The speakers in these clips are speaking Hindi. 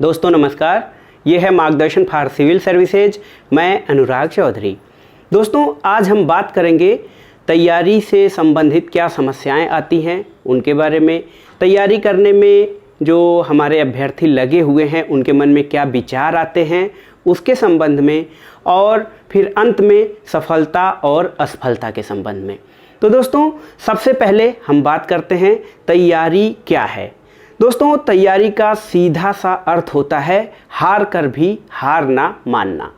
दोस्तों नमस्कार, ये है मार्गदर्शन फॉर सिविल सर्विसेज। मैं अनुराग चौधरी। दोस्तों आज हम बात करेंगे तैयारी से संबंधित क्या समस्याएं आती हैं उनके बारे में, तैयारी करने में जो हमारे अभ्यर्थी लगे हुए हैं उनके मन में क्या विचार आते हैं उसके संबंध में, और फिर अंत में सफलता और असफलता के संबंध में। तो दोस्तों सबसे पहले हम बात करते हैं तैयारी क्या है। दोस्तों तैयारी का सीधा सा अर्थ होता है हार कर भी हार ना मानना।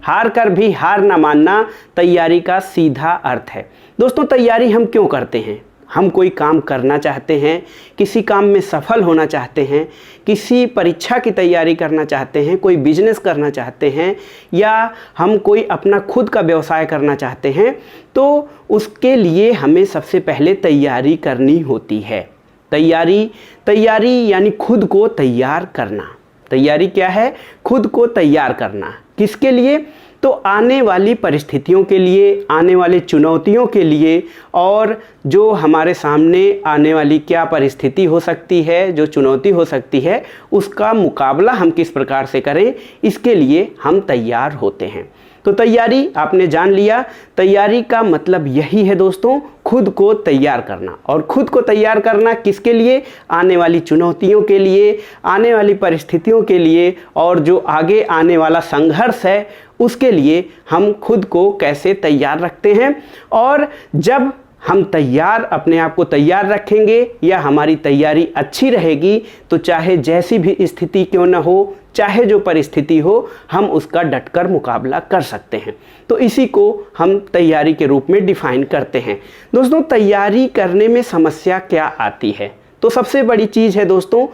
हार कर भी हार ना मानना तैयारी का सीधा अर्थ है। दोस्तों तैयारी हम क्यों करते हैं? हम कोई काम करना चाहते हैं, किसी काम में सफल होना चाहते हैं, किसी परीक्षा की तैयारी करना चाहते हैं, कोई बिजनेस करना चाहते हैं, या हम कोई अपना खुद का व्यवसाय करना चाहते हैं, तो उसके लिए हमें सबसे पहले तैयारी करनी होती है। तैयारी यानी खुद को तैयार करना। तैयारी क्या है? खुद को तैयार करना। किसके लिए? तो आने वाली परिस्थितियों के लिए, आने वाली चुनौतियों के लिए, और जो हमारे सामने आने वाली क्या परिस्थिति हो सकती है, जो चुनौती हो सकती है, उसका मुकाबला हम किस प्रकार से करें, इसके लिए हम तैयार होते हैं। तो तैयारी आपने जान लिया। तैयारी का मतलब यही है दोस्तों, खुद को तैयार करना। और खुद को तैयार करना किसके लिए? आने वाली चुनौतियों के लिए, आने वाली परिस्थितियों के लिए, और जो आगे आने वाला संघर्ष है उसके लिए हम खुद को कैसे तैयार रखते हैं। और जब हम तैयार, अपने आप को तैयार रखेंगे या हमारी तैयारी अच्छी रहेगी, तो चाहे जैसी भी स्थिति क्यों न हो, चाहे जो परिस्थिति हो, हम उसका डटकर मुकाबला कर सकते हैं। तो इसी को हम तैयारी के रूप में डिफाइन करते हैं। दोस्तों तैयारी करने में समस्या क्या आती है? तो सबसे बड़ी चीज़ है दोस्तों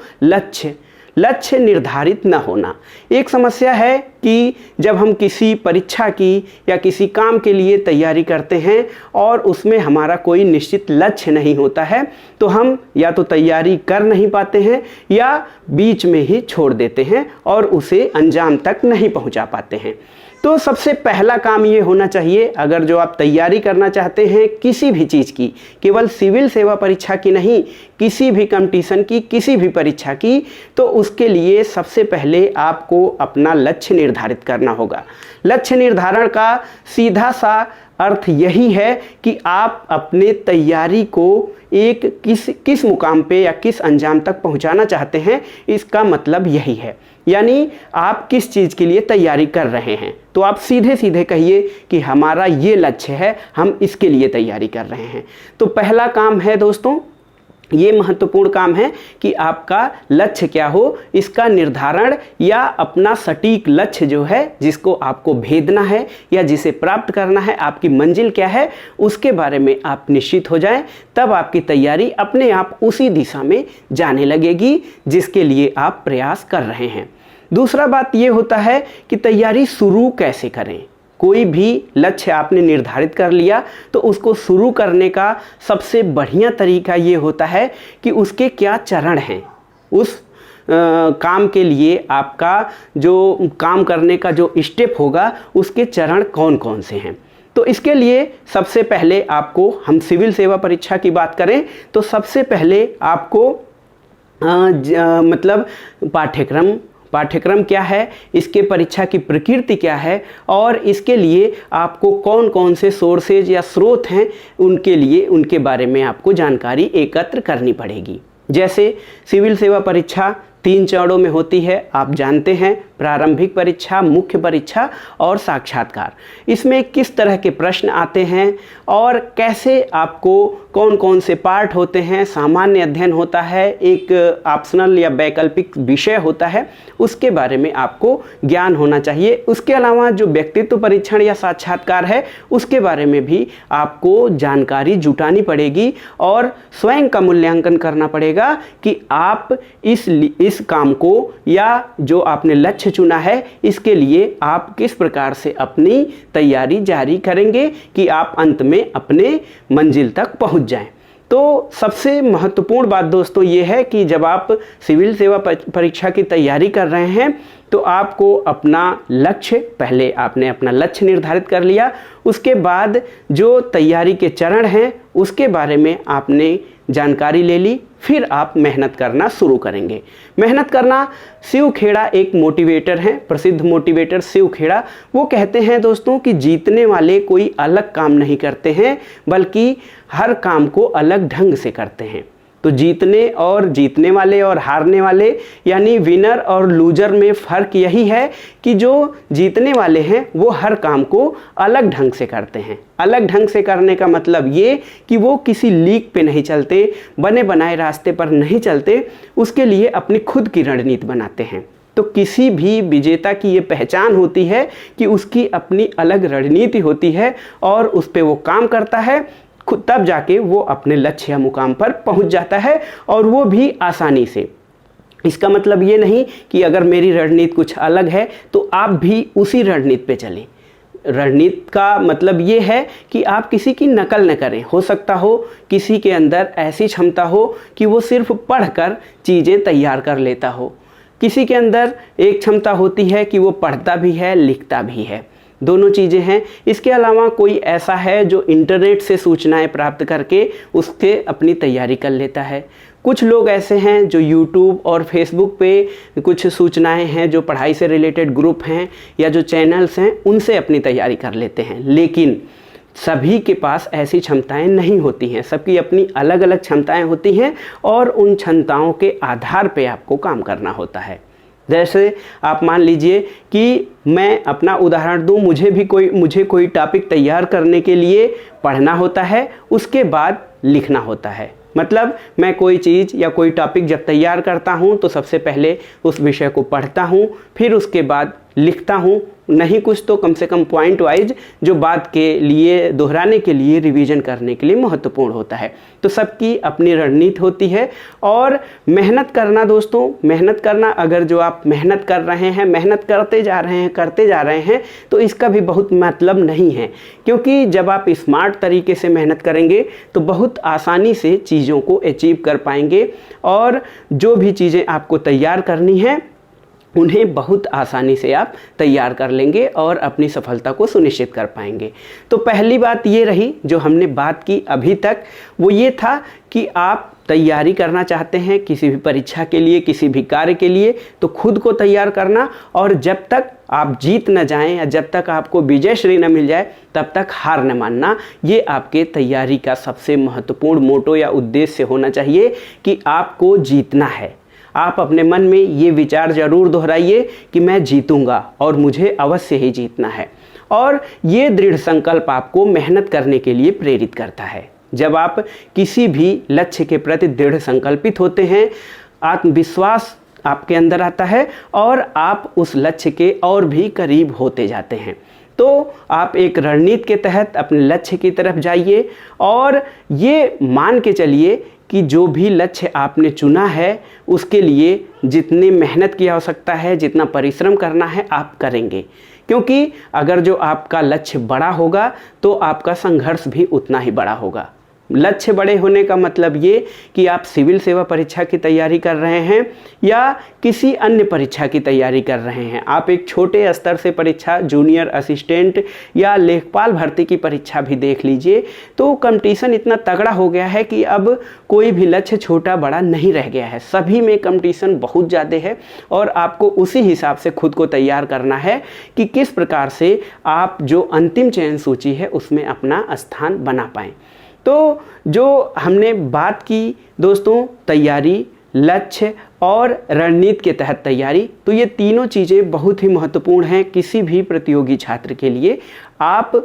लक्ष्य निर्धारित न होना। एक समस्या है कि जब हम किसी परीक्षा की या किसी काम के लिए तैयारी करते हैं और उसमें हमारा कोई निश्चित लक्ष्य नहीं होता है, तो हम या तो तैयारी कर नहीं पाते हैं या बीच में ही छोड़ देते हैं और उसे अंजाम तक नहीं पहुंचा पाते हैं। तो सबसे पहला काम ये होना चाहिए, अगर जो आप तैयारी करना चाहते हैं किसी भी चीज़ की, केवल सिविल सेवा परीक्षा की नहीं, किसी भी कंपटीशन की, किसी भी परीक्षा की, तो उसके लिए सबसे पहले आपको अपना लक्ष्य निर्धारित करना होगा। लक्ष्य निर्धारण का सीधा सा अर्थ यही है कि आप अपने तैयारी को एक किस मुकाम पे या किस अंजाम तक पहुंचाना चाहते हैं, इसका मतलब यही है। यानी आप किस चीज़ के लिए तैयारी कर रहे हैं, तो आप सीधे सीधे कहिए कि हमारा ये लक्ष्य है, हम इसके लिए तैयारी कर रहे हैं। तो पहला काम है दोस्तों, ये महत्वपूर्ण काम है कि आपका लक्ष्य क्या हो, इसका निर्धारण, या अपना सटीक लक्ष्य जो है जिसको आपको भेदना है या जिसे प्राप्त करना है, आपकी मंजिल क्या है, उसके बारे में आप निश्चित हो जाएं। तब आपकी तैयारी अपने आप उसी दिशा में जाने लगेगी जिसके लिए आप प्रयास कर रहे हैं। दूसरा बात ये होता है कि तैयारी शुरू कैसे करें। कोई भी लक्ष्य आपने निर्धारित कर लिया तो उसको शुरू करने का सबसे बढ़िया तरीका ये होता है कि उसके क्या चरण हैं। उस काम के लिए आपका जो काम करने का जो स्टेप होगा उसके चरण कौन कौन से हैं। तो इसके लिए सबसे पहले आपको, हम सिविल सेवा परीक्षा की बात करें तो सबसे पहले आपको मतलब पाठ्यक्रम क्या है, इसके परीक्षा की प्रकृति क्या है, और इसके लिए आपको कौन कौन से सोर्सेज या स्रोत हैं उनके बारे में आपको जानकारी एकत्र करनी पड़ेगी। जैसे सिविल सेवा परीक्षा 3 चरणों में होती है, आप जानते हैं, प्रारंभिक परीक्षा, मुख्य परीक्षा और साक्षात्कार। इसमें किस तरह के प्रश्न आते हैं और कैसे आपको कौन कौन से पार्ट होते हैं, सामान्य अध्ययन होता है, एक ऑप्शनल या वैकल्पिक विषय होता है, उसके बारे में आपको ज्ञान होना चाहिए। उसके अलावा जो व्यक्तित्व परीक्षण या साक्षात्कार है उसके बारे में भी आपको जानकारी जुटानी पड़ेगी और स्वयं का मूल्यांकन करना पड़ेगा कि आप इस काम को या जो आपने लक्ष्य चुना है इसके लिए आप किस प्रकार से अपनी तैयारी जारी करेंगे कि आप अंत में अपने मंजिल तक पहुंच जाएं। तो सबसे महत्वपूर्ण बात दोस्तों ये है कि जब आप सिविल सेवा परीक्षा की तैयारी कर रहे हैं तो आपको अपना लक्ष्य, पहले आपने अपना लक्ष्य निर्धारित कर लिया, उसके बाद जो तैयारी के चरण हैं उसके बारे में आपने जानकारी ले ली, फिर आप मेहनत करना शुरू करेंगे। मेहनत करना, शिव खेड़ा एक मोटिवेटर हैं, प्रसिद्ध मोटिवेटर शिव खेड़ा, वो कहते हैं दोस्तों कि जीतने वाले कोई अलग काम नहीं करते हैं, बल्कि हर काम को अलग ढंग से करते हैं। तो जीतने वाले और हारने वाले यानी विनर और लूजर में फ़र्क यही है कि जो जीतने वाले हैं वो हर काम को अलग ढंग से करते हैं। अलग ढंग से करने का मतलब ये कि वो किसी लीक पे नहीं चलते, बने बनाए रास्ते पर नहीं चलते, उसके लिए अपनी खुद की रणनीति बनाते हैं। तो किसी भी विजेता की ये पहचान होती है कि उसकी अपनी अलग रणनीति होती है और उस पर वो काम करता है, खुद तब जाके वो अपने लक्ष्य या मुकाम पर पहुंच जाता है, और वो भी आसानी से। इसका मतलब ये नहीं कि अगर मेरी रणनीति कुछ अलग है तो आप भी उसी रणनीति पे चलें। रणनीति का मतलब ये है कि आप किसी की नकल न करें। हो सकता हो किसी के अंदर ऐसी क्षमता हो कि वो सिर्फ पढ़कर चीज़ें तैयार कर लेता हो, किसी के अंदर एक क्षमता होती है कि वो पढ़ता भी है, लिखता भी है, दोनों चीज़ें हैं। इसके अलावा कोई ऐसा है जो इंटरनेट से सूचनाएं प्राप्त करके उसके अपनी तैयारी कर लेता है। कुछ लोग ऐसे हैं जो यूट्यूब और फेसबुक पे कुछ सूचनाएं हैं, जो पढ़ाई से रिलेटेड ग्रुप हैं या जो चैनल्स हैं, उनसे अपनी तैयारी कर लेते हैं। लेकिन सभी के पास ऐसी क्षमताएं नहीं होती हैं, सबकी अपनी अलग अलग क्षमताएं होती हैं और उन क्षमताओं के आधार पे आपको काम करना होता है। जैसे आप मान लीजिए कि मैं अपना उदाहरण दूं, मुझे कोई टॉपिक तैयार करने के लिए पढ़ना होता है, उसके बाद लिखना होता है। मतलब मैं कोई चीज़ या कोई टॉपिक जब तैयार करता हूं तो सबसे पहले उस विषय को पढ़ता हूं, फिर उसके बाद लिखता हूं, नहीं कुछ तो कम से कम पॉइंट वाइज, जो बात के लिए दोहराने के लिए, रिवीजन करने के लिए महत्वपूर्ण होता है। तो सबकी अपनी रणनीति होती है। और मेहनत करना दोस्तों, मेहनत करना, अगर जो आप मेहनत कर रहे हैं, मेहनत करते जा रहे हैं तो इसका भी बहुत मतलब नहीं है, क्योंकि जब आप स्मार्ट तरीके से मेहनत करेंगे तो बहुत आसानी से चीज़ों को अचीव कर पाएंगे, और जो भी चीज़ें आपको तैयार करनी है उन्हें बहुत आसानी से आप तैयार कर लेंगे और अपनी सफलता को सुनिश्चित कर पाएंगे। तो पहली बात ये रही जो हमने बात की अभी तक, वो ये था कि आप तैयारी करना चाहते हैं किसी भी परीक्षा के लिए, किसी भी कार्य के लिए, तो खुद को तैयार करना, और जब तक आप जीत न जाएं या जब तक आपको विजय श्री न मिल जाए तब तक हार न मानना। ये आपके तैयारी का सबसे महत्वपूर्ण मोटो या उद्देश्य होना चाहिए कि आपको जीतना है। आप अपने मन में ये विचार ज़रूर दोहराइए कि मैं जीतूंगा और मुझे अवश्य ही जीतना है, और ये दृढ़ संकल्प आपको मेहनत करने के लिए प्रेरित करता है। जब आप किसी भी लक्ष्य के प्रति दृढ़ संकल्पित होते हैं, आत्मविश्वास आपके अंदर आता है और आप उस लक्ष्य के और भी करीब होते जाते हैं। तो आप एक रणनीति के तहत अपने लक्ष्य की तरफ जाइए और ये मान के चलिए कि जो भी लक्ष्य आपने चुना है उसके लिए जितनी मेहनत की आवश्यकता है, जितना परिश्रम करना है, आप करेंगे। क्योंकि अगर जो आपका लक्ष्य बड़ा होगा तो आपका संघर्ष भी उतना ही बड़ा होगा। लक्ष्य बड़े होने का मतलब ये कि आप सिविल सेवा परीक्षा की तैयारी कर रहे हैं या किसी अन्य परीक्षा की तैयारी कर रहे हैं, आप एक छोटे स्तर से परीक्षा, जूनियर असिस्टेंट या लेखपाल भर्ती की परीक्षा भी देख लीजिए, तो कंपटीशन इतना तगड़ा हो गया है कि अब कोई भी लक्ष्य छोटा बड़ा नहीं रह गया है, सभी में कंपटीशन बहुत ज़्यादा है और आपको उसी हिसाब से खुद को तैयार करना है कि किस प्रकार से आप जो अंतिम चयन सूची है उसमें अपना स्थान बना पाएँ। तो जो हमने बात की दोस्तों, तैयारी, लक्ष्य और रणनीति के तहत तैयारी, तो ये तीनों चीज़ें बहुत ही महत्वपूर्ण हैं किसी भी प्रतियोगी छात्र के लिए। आप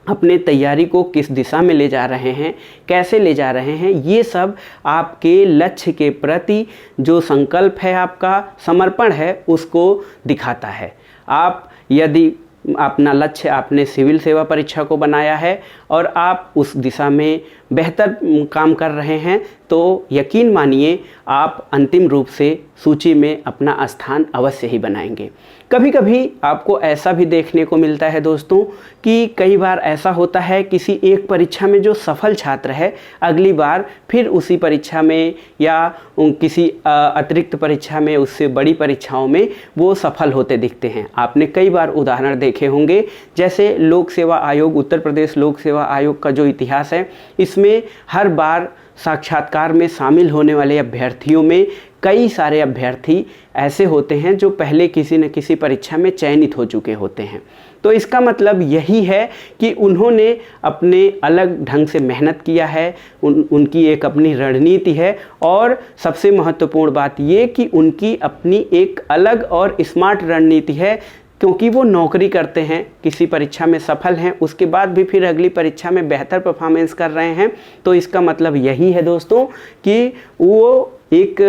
अपने तैयारी को किस दिशा में ले जा रहे हैं, कैसे ले जा रहे हैं, ये सब आपके लक्ष्य के प्रति जो संकल्प है, आपका समर्पण है, उसको दिखाता है। आप यदि अपना लक्ष्य आपने सिविल सेवा परीक्षा को बनाया है और आप उस दिशा में बेहतर काम कर रहे हैं, तो यकीन मानिए आप अंतिम रूप से सूची में अपना स्थान अवश्य ही बनाएंगे। कभी कभी आपको ऐसा भी देखने को मिलता है दोस्तों कि कई बार ऐसा होता है किसी एक परीक्षा में जो सफल छात्र है अगली बार फिर उसी परीक्षा में या किसी अतिरिक्त परीक्षा में, उससे बड़ी परीक्षाओं में वो सफल होते दिखते हैं। आपने कई बार उदाहरण देखे होंगे, जैसे लोक सेवा आयोग, उत्तर प्रदेश लोक सेवा सेवा आयोग का जो इतिहास है, इसमें हर बार साक्षात्कार में शामिल होने वाले अभ्यर्थियों में कई सारे अभ्यर्थी ऐसे होते हैं जो पहले किसी न किसी परीक्षा में चयनित हो चुके होते हैं। तो इसका मतलब यही है कि उन्होंने अपने अलग ढंग से मेहनत किया है, उनकी एक अपनी रणनीति है, और सबसे महत्वपूर्ण बात ये कि उनकी अपनी एक अलग और स्मार्ट रणनीति है, क्योंकि वो नौकरी करते हैं, किसी परीक्षा में सफल हैं, उसके बाद भी फिर अगली परीक्षा में बेहतर परफॉर्मेंस कर रहे हैं। तो इसका मतलब यही है दोस्तों कि वो एक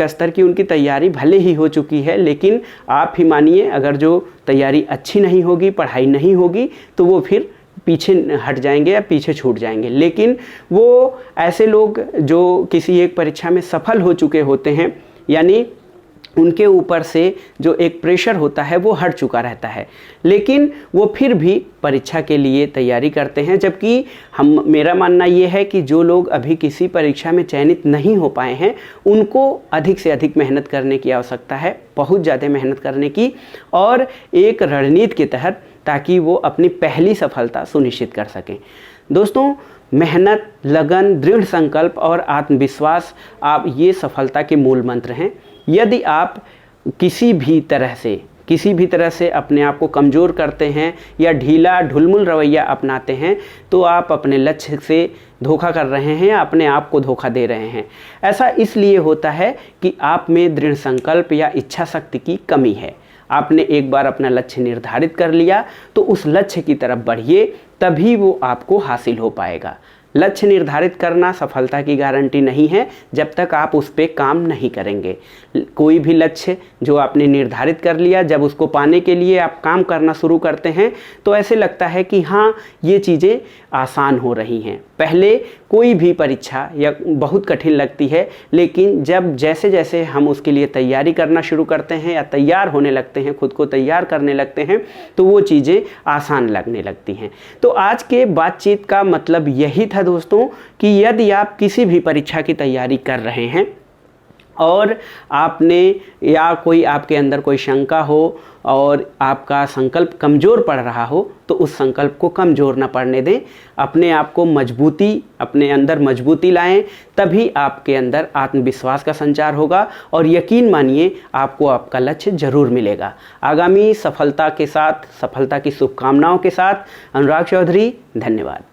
स्तर की उनकी तैयारी भले ही हो चुकी है, लेकिन आप ही मानिए अगर जो तैयारी अच्छी नहीं होगी, पढ़ाई नहीं होगी, तो वो फिर पीछे हट जाएंगे या पीछे छूट जाएंगे। लेकिन वो ऐसे लोग जो किसी एक परीक्षा में सफल हो चुके होते हैं, यानी उनके ऊपर से जो एक प्रेशर होता है वो हट चुका रहता है, लेकिन वो फिर भी परीक्षा के लिए तैयारी करते हैं। जबकि मेरा मानना ये है कि जो लोग अभी किसी परीक्षा में चयनित नहीं हो पाए हैं, उनको अधिक से अधिक मेहनत करने की आवश्यकता है, बहुत ज़्यादा मेहनत करने की, और एक रणनीति के तहत, ताकि वो अपनी पहली सफलता सुनिश्चित कर सकें। दोस्तों, मेहनत, लगन, दृढ़ संकल्प और आत्मविश्वास आप ये सफलता के मूल मंत्र हैं। यदि आप किसी भी तरह से अपने आप को कमज़ोर करते हैं या ढीला ढुलमुल रवैया अपनाते हैं, तो आप अपने लक्ष्य से धोखा कर रहे हैं या अपने आप को धोखा दे रहे हैं। ऐसा इसलिए होता है कि आप में दृढ़ संकल्प या इच्छा शक्ति की कमी है। आपने एक बार अपना लक्ष्य निर्धारित कर लिया तो उस लक्ष्य की तरफ बढ़िए, तभी वो आपको हासिल हो पाएगा। लक्ष्य निर्धारित करना सफलता की गारंटी नहीं है जब तक आप उस पर काम नहीं करेंगे। कोई भी लक्ष्य जो आपने निर्धारित कर लिया, जब उसको पाने के लिए आप काम करना शुरू करते हैं तो ऐसे लगता है कि हाँ, ये चीज़ें आसान हो रही हैं। पहले कोई भी परीक्षा या बहुत कठिन लगती है, लेकिन जब जैसे जैसे हम उसके लिए तैयारी करना शुरू करते हैं या तैयार होने लगते हैं, खुद को तैयार करने लगते हैं, तो वो चीज़ें आसान लगने लगती हैं। तो आज के बातचीत का मतलब यही था दोस्तों कि यदि आप किसी भी परीक्षा की तैयारी कर रहे हैं और आपने या कोई आपके अंदर कोई शंका हो और आपका संकल्प कमज़ोर पड़ रहा हो, तो उस संकल्प को कमज़ोर ना पड़ने दें। अपने आप को अपने अंदर मजबूती लाएं, तभी आपके अंदर आत्मविश्वास का संचार होगा और यकीन मानिए आपको आपका लक्ष्य ज़रूर मिलेगा। आगामी सफलता की शुभकामनाओं के साथ अनुराग चौधरी, धन्यवाद।